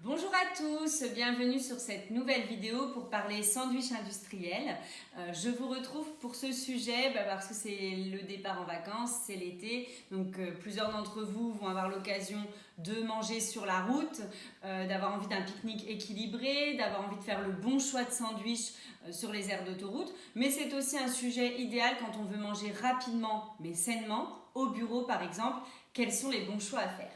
Bonjour à tous, bienvenue sur cette nouvelle vidéo pour parler sandwich industriel. Je vous retrouve pour ce sujet parce que c'est le départ en vacances, c'est l'été, donc plusieurs d'entre vous vont avoir l'occasion de manger sur la route, d'avoir envie d'un pique-nique équilibré, d'avoir envie de faire le bon choix de sandwich sur les aires d'autoroute, mais c'est aussi un sujet idéal quand on veut manger rapidement mais sainement, au bureau par exemple. Quels sont les bons choix à faire?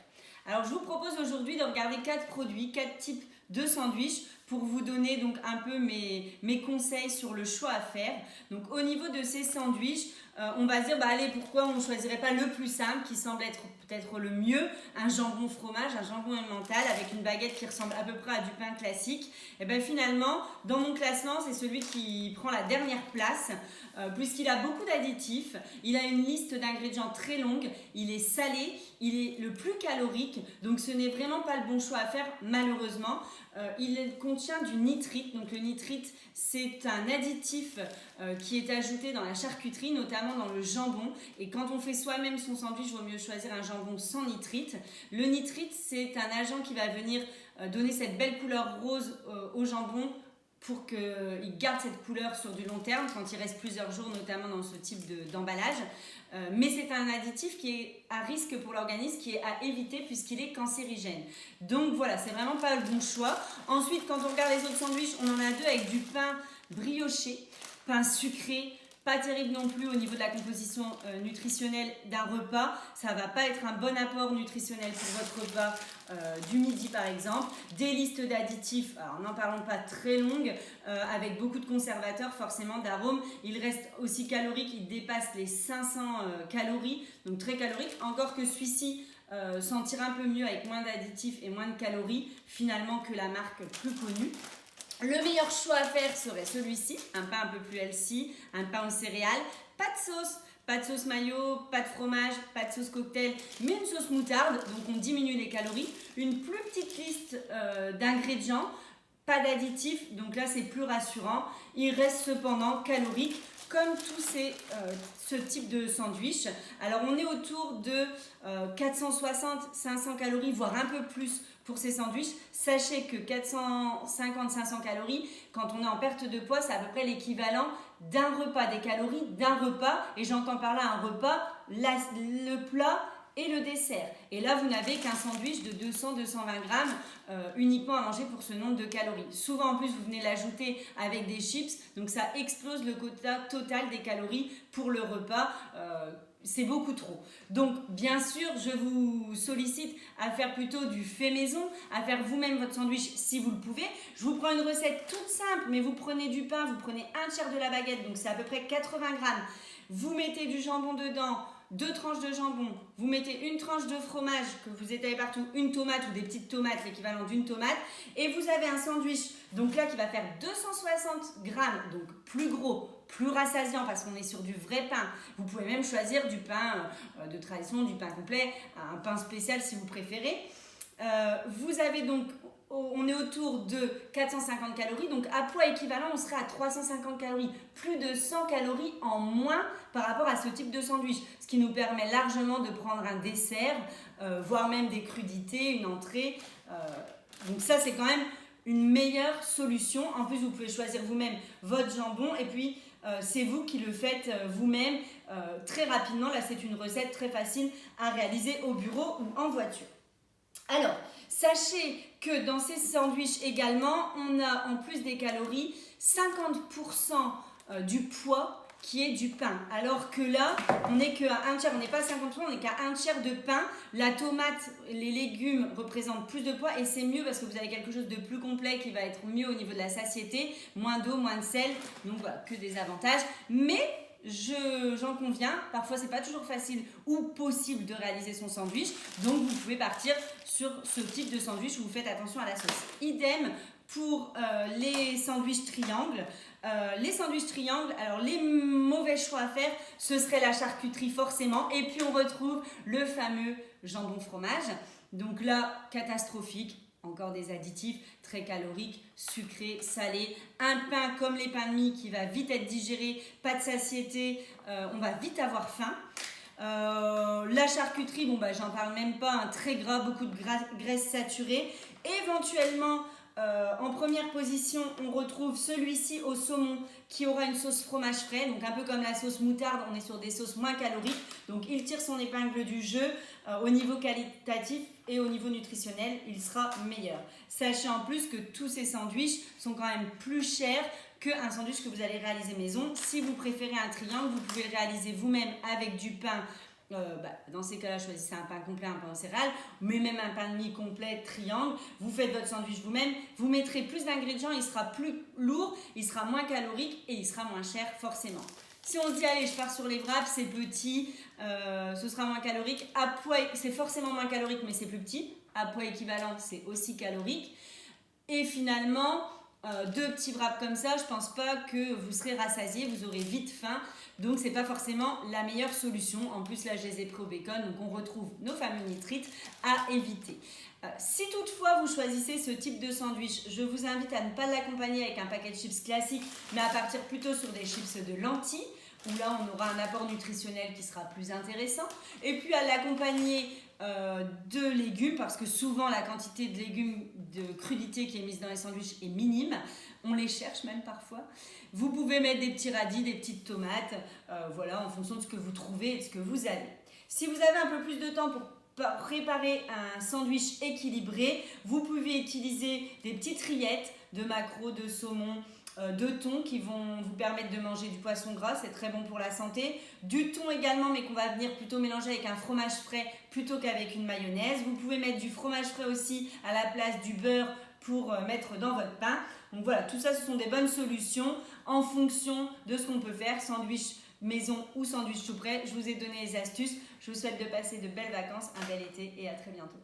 Alors je vous propose aujourd'hui de regarder 4 produits, 4 types de sandwichs pour vous donner donc un peu mes conseils sur le choix à faire. Donc au niveau de ces sandwichs, on va se dire allez, pourquoi on ne choisirait pas le plus simple qui semble être peut-être le mieux, un jambon fromage, un jambon emmental avec une baguette qui ressemble à peu près à du pain classique. Et bien finalement, dans mon classement, c'est celui qui prend la dernière place puisqu'il a beaucoup d'additifs, il a une liste d'ingrédients très longue, il est salé, il est le plus calorique, donc ce n'est vraiment pas le bon choix à faire malheureusement. Il contient du nitrite, donc le nitrite c'est un additif qui est ajouté dans la charcuterie, notamment dans le jambon, et quand on fait soi-même son sandwich, il vaut mieux choisir un jambon sans nitrite. Le nitrite c'est un agent qui va venir donner cette belle couleur rose au jambon pour qu'il garde cette couleur sur du long terme quand il reste plusieurs jours, notamment dans ce type d'emballage. Mais c'est un additif qui est à risque pour l'organisme, qui est à éviter puisqu'il est cancérigène. Donc voilà, c'est vraiment pas le bon choix. Ensuite, quand on regarde les autres sandwichs, on en a deux avec du pain brioché, pain sucré, pas terrible non plus au niveau de la composition nutritionnelle d'un repas. Ça va pas être un bon apport nutritionnel pour votre repas du midi par exemple. Des listes d'additifs, alors n'en parlons pas, très longues, avec beaucoup de conservateurs, forcément d'arômes. Il reste aussi calorique, il dépasse les 500 calories, donc très calorique. Encore que celui-ci s'en tire un peu mieux avec moins d'additifs et moins de calories finalement que la marque plus connue. Le meilleur choix à faire serait celui-ci, un pain un peu plus healthy, un pain aux céréales, pas de sauce mayo, pas de fromage, pas de sauce cocktail, mais une sauce moutarde, donc on diminue les calories, une plus petite liste d'ingrédients, pas d'additifs, donc là c'est plus rassurant, il reste cependant calorique, comme tous ce type de sandwich. Alors on est autour de 460-500 calories, voire un peu plus pour ces sandwichs. Sachez que 450-500 calories, quand on est en perte de poids, c'est à peu près l'équivalent d'un repas, des calories d'un repas. Et j'entends par là un repas, le plat et le dessert. Et là, vous n'avez qu'un sandwich de 200-220 grammes uniquement à manger pour ce nombre de calories. Souvent, en plus, vous venez l'ajouter avec des chips, donc ça explose le quota total des calories pour le repas. C'est beaucoup trop. Donc, bien sûr, je vous sollicite à faire plutôt du fait maison, à faire vous-même votre sandwich si vous le pouvez. Je vous prends une recette toute simple, mais vous prenez du pain, vous prenez un tiers de la baguette, donc c'est à peu près 80 grammes. Vous mettez du jambon dedans, 2 tranches de jambon, vous mettez une tranche de fromage que vous étalez partout, une tomate ou des petites tomates, l'équivalent d'une tomate, et vous avez un sandwich, donc là qui va faire 260 grammes, donc plus gros, plus rassasiant parce qu'on est sur du vrai pain. Vous pouvez même choisir du pain de tradition, du pain complet, un pain spécial si vous préférez. Vous avez donc, on est autour de 450 calories, donc à poids équivalent, on serait à 350 calories, plus de 100 calories en moins par rapport à ce type de sandwich, ce qui nous permet largement de prendre un dessert, voire même des crudités, une entrée. Donc ça, c'est quand même une meilleure solution. En plus, vous pouvez choisir vous-même votre jambon et puis c'est vous qui le faites vous-même très rapidement. Là, c'est une recette très facile à réaliser au bureau ou en voiture. Alors, sachez que dans ces sandwichs également, on a en plus des calories 50% du poids qui est du pain. Alors que là, on n'est qu'à un tiers, on n'est pas à 50%, on n'est qu'à un tiers de pain. La tomate, les légumes représentent plus de poids et c'est mieux parce que vous avez quelque chose de plus complet qui va être mieux au niveau de la satiété, moins d'eau, moins de sel, donc voilà, que des avantages. Mais j'en conviens, parfois c'est pas toujours facile ou possible de réaliser son sandwich, donc vous pouvez partir sur ce type de sandwich où vous faites attention à la sauce. Idem pour les sandwichs triangles. Les sandwichs triangles, alors les mauvais choix à faire, ce serait la charcuterie forcément, et puis on retrouve le fameux jambon fromage. Donc là, catastrophique. Encore des additifs très caloriques, sucrés, salés, un pain comme les pains de mie qui va vite être digéré, pas de satiété, on va vite avoir faim. La charcuterie, bon bah j'en parle même pas, un très gras, beaucoup de graisse saturée. Éventuellement, en première position, on retrouve celui-ci au saumon qui aura une sauce fromage frais, donc un peu comme la sauce moutarde, on est sur des sauces moins caloriques. Donc il tire son épingle du jeu au niveau qualitatif et au niveau nutritionnel, il sera meilleur. Sachez en plus que tous ces sandwichs sont quand même plus chers qu'un sandwich que vous allez réaliser maison. Si vous préférez un triangle, vous pouvez le réaliser vous-même avec du pain. Dans ces cas-là, choisissez un pain complet, un pain aux céréales, mais même un pain de mie complet, triangle. Vous faites votre sandwich vous-même, vous mettrez plus d'ingrédients, il sera plus lourd, il sera moins calorique et il sera moins cher forcément. Si on se dit, allez, je pars sur les wraps, c'est petit, ce sera moins calorique. À poids, c'est forcément moins calorique, mais c'est plus petit. À poids équivalent, c'est aussi calorique. Et finalement, 2 petits wraps comme ça, je pense pas que vous serez rassasié, vous aurez vite faim. Donc, c'est pas forcément la meilleure solution. En plus, là, je les ai pris au bacon, donc on retrouve nos fameux nitrites à éviter. Si toutefois vous choisissez ce type de sandwich, je vous invite à ne pas l'accompagner avec un paquet de chips classique, mais à partir plutôt sur des chips de lentilles, où là on aura un apport nutritionnel qui sera plus intéressant. Et puis à l'accompagner de légumes, parce que souvent la quantité de légumes de crudité qui est mise dans les sandwichs est minime. On les cherche même parfois. Vous pouvez mettre des petits radis, des petites tomates, voilà, en fonction de ce que vous trouvez et de ce que vous avez. Si vous avez un peu plus de temps pour préparer un sandwich équilibré, vous pouvez utiliser des petites rillettes de maquereau, de saumon, de thon qui vont vous permettre de manger du poisson gras, c'est très bon pour la santé. Du thon également, mais qu'on va venir plutôt mélanger avec un fromage frais plutôt qu'avec une mayonnaise. Vous pouvez mettre du fromage frais aussi à la place du beurre pour mettre dans votre pain. Donc voilà, tout ça, ce sont des bonnes solutions en fonction de ce qu'on peut faire, sandwich maison ou sandwich tout prêt. Je vous ai donné les astuces. Je vous souhaite de passer de belles vacances, un bel été et à très bientôt.